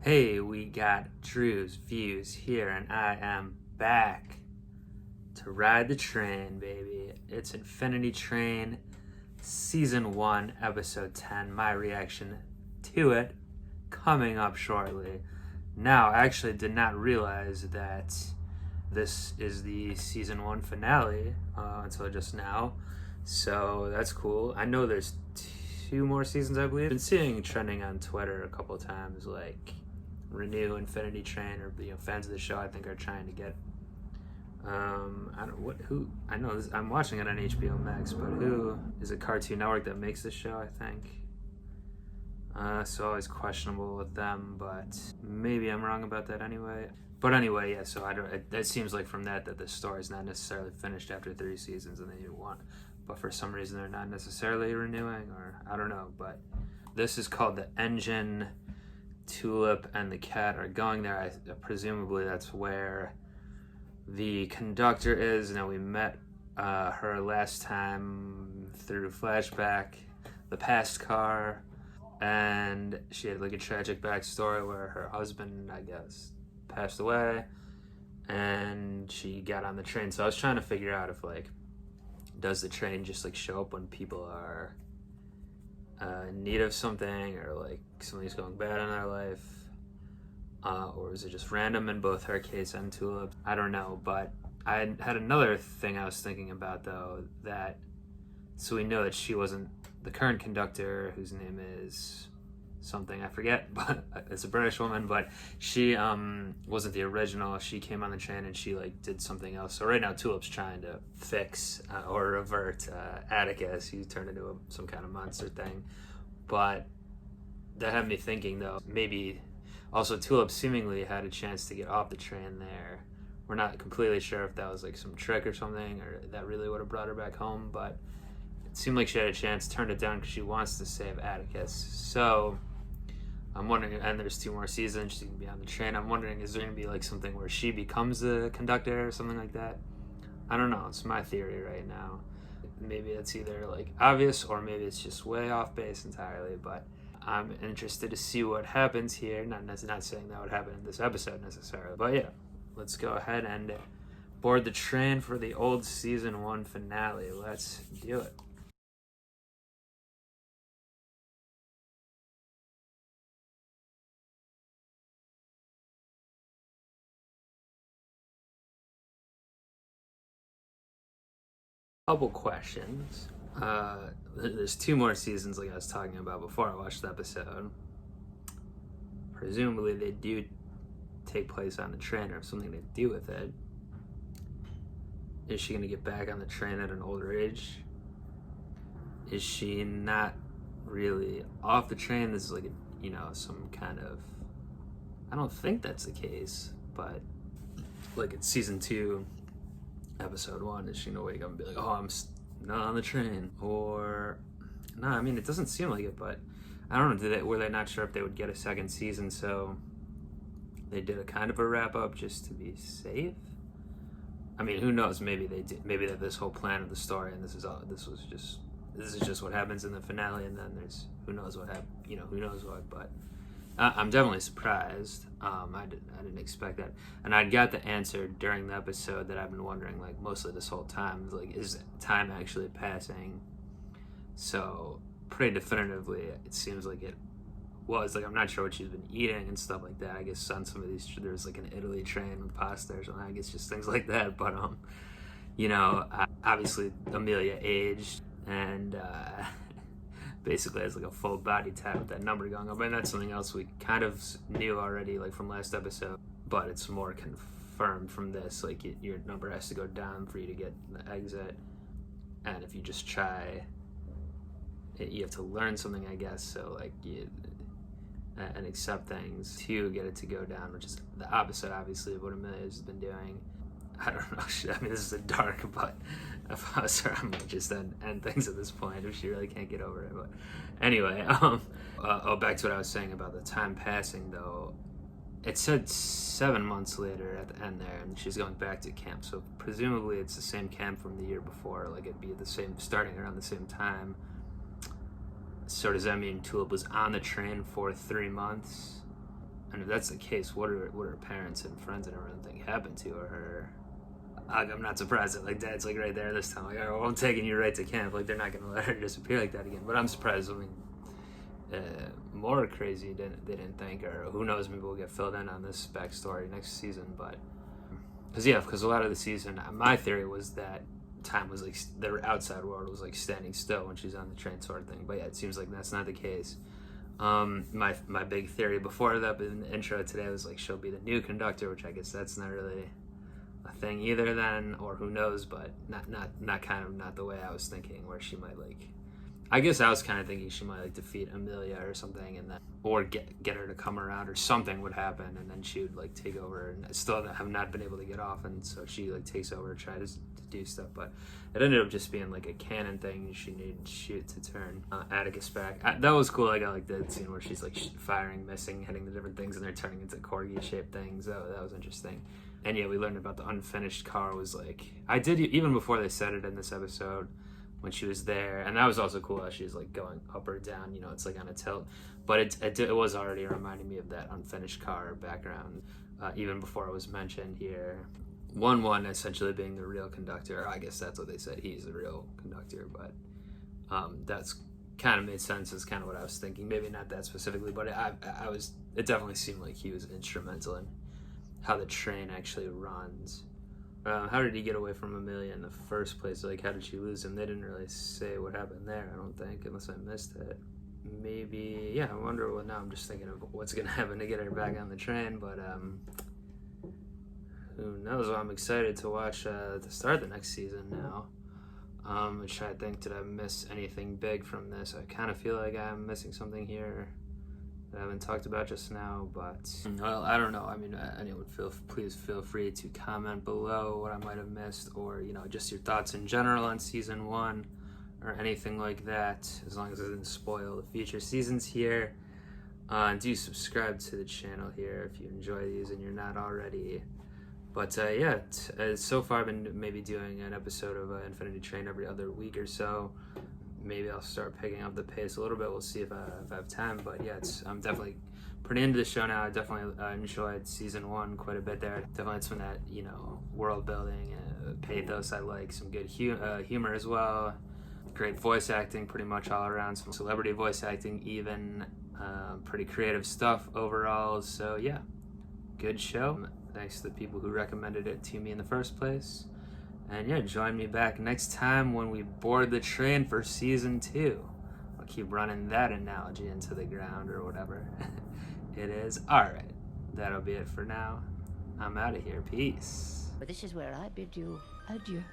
Hey, we got Drewz Viewz here, and I am back to ride the train, baby. It's Infinity Train, Season 1, Episode 10. My reaction to it coming up shortly. Now, I actually did not realize that this is the Season 1 finale until just now, so that's cool. I know there's two more seasons, I believe. I've been seeing trending on Twitter a couple of times, like renew Infinity Train, or fans of the show I think are trying to get I know this, I'm watching it on HBO Max, but who is a Cartoon Network that makes this show, I think. So always questionable with them, but maybe I'm wrong about that anyway. But anyway, yeah, so it seems like from that the story is not necessarily finished after 3 seasons and they do one, but for some reason they're not necessarily renewing, or I don't know. But this is called The Engine. Tulip and the cat are going there. Presumably that's where the conductor is. Now, we met her last time through flashback, the past car, and she had like a tragic backstory where her husband, I guess, passed away, and she got on the train. So I was trying to figure out if, like, does the train just like show up when people are in need of something, or like something's going bad in their life, or is it just random in both her case and Tulip? I don't know. But I had another thing I was thinking about, though, that so we know that she wasn't the current conductor, whose name is something I forget, but it's a British woman, but she wasn't the original. She came on the train and she like did something else. So right now Tulip's trying to fix or revert Atticus. He turned into some kind of monster thing. But that had me thinking, though, maybe also Tulip seemingly had a chance to get off the train there. We're not completely sure if that was like some trick or something, or that really would have brought her back home, but it seemed like she had a chance, turned it down because she wants to save Atticus. So I'm wondering, and there's 2 more seasons, she's gonna be on the train. I'm wondering, is there gonna be like something where she becomes the conductor or something like that? I don't know. It's my theory right now. Maybe it's either like obvious, or maybe it's just way off base entirely. But I'm interested to see what happens here. Not saying that would happen in this episode necessarily, but yeah, let's go ahead and board the train for the old Season 1 finale. Let's do it. Couple questions. There's 2 more seasons, like I was talking about before I watched the episode. Presumably they do take place on the train or have something to do with it. Is she going to get back on the train at an older age? Is she not really off the train? This is like some kind of, I don't think that's the case, but like it's Season 2 Episode 1, is she gonna wake up and be like, oh, I'm not on the train? Or no, I mean, it doesn't seem like it, but I don't know. Were they not sure if they would get a second season, so they did a kind of a wrap up just to be safe? I mean, who knows? Maybe they did. Maybe that this whole plan of the story, and this is just what happens in the finale, and then there's who knows what happened. Who knows what? But I'm definitely surprised. I didn't expect that, and I got the answer during the episode that I've been wondering, like, mostly this whole time. Like, is time actually passing? So pretty definitively, it seems like it was. Like, I'm not sure what she's been eating and stuff like that. I guess on some of these, there's like an Italy train with pasta or something. I guess just things like that. But obviously Amelia aged, and basically has like a full body tat with that number going up, and that's something else we kind of knew already, like from last episode, but it's more confirmed from this. Like, your number has to go down for you to get the exit, and if you just try it, you have to learn something, I guess. So like and accept things to get it to go down, which is the opposite, obviously, of what Amelia has been doing. I don't know. I mean, this is a dark, but if I was her, I might just end things at this point if she really can't get over it. But anyway, back to what I was saying about the time passing, though. It said 7 months later at the end there, and she's going back to camp. So presumably it's the same camp from the year before. Like, it'd be the same, starting around the same time. So does that mean Tulip was on the train for 3 months? And if that's the case, what are her parents and friends and everything think happened to her? I'm not surprised that like Dad's like right there this time. Like, oh, I'm taking you right to camp. Like they're not gonna let her disappear like that again. But I'm surprised. I mean, more crazy they didn't think, or who knows? Maybe we'll get filled in on this backstory next season. But because a lot of the season, my theory was that time was like the outside world was like standing still when she's on the train sort of thing. But yeah, it seems like that's not the case. My big theory before that in the intro today was like she'll be the new conductor, which I guess that's not really a thing either then, or who knows, but not the way I was thinking, where she might like, I guess I was kind of thinking she might like defeat Amelia or something, and then or get her to come around, or something would happen, and then she would like take over, and I still have not been able to get off, and so she like takes over and tries to do stuff. But it ended up just being like a cannon thing. She needed to shoot to turn Atticus back. That was cool. I got like the scene where she's like firing, missing, hitting the different things, and they're turning into corgi shaped things. That was interesting. And yeah, we learned about the unfinished car. Was like, I did even before they said it in this episode when she was there, and that was also cool how she's like going up or down, it's like on a tilt, but it was already reminding me of that unfinished car background even before it was mentioned here. 1-1 essentially being the real conductor. I guess that's what they said, he's the real conductor, but that's kind of made sense. Is kind of what I was thinking. Maybe not that specifically, but it definitely seemed like he was instrumental in how the train actually runs. How did he get away from Amelia in the first place? Like, how did she lose him? They didn't really say what happened there, I don't think, unless I missed it. Maybe, yeah, I wonder what now. I'm just thinking of what's going to happen to get her back on the train, but who knows? Well, I'm excited to watch to start the next season now. I'm trying to think, did I miss anything big from this? I kind of feel like I'm missing something here I haven't talked about just now, but well, I don't know. I mean, anyone please feel free to comment below what I might have missed, or just your thoughts in general on season 1 or anything like that, as long as it didn't spoil the future seasons here. Do subscribe to the channel here if you enjoy these and you're not already. But yeah, so far I've been maybe doing an episode of Infinity Train every other week or so. Maybe I'll start picking up the pace a little bit. We'll see if I have time. But yeah, I'm definitely pretty into the show now. I definitely enjoyed season 1 quite a bit there. Definitely had some of that, world building, pathos I like. Some good humor as well. Great voice acting pretty much all around. Some celebrity voice acting even. Pretty creative stuff overall. So yeah, good show. Thanks to the people who recommended it to me in the first place. And yeah, join me back next time when we board the train for season 2. I'll keep running that analogy into the ground or whatever it is. Alright, that'll be it for now. I'm out of here. Peace. But this is where I bid you adieu.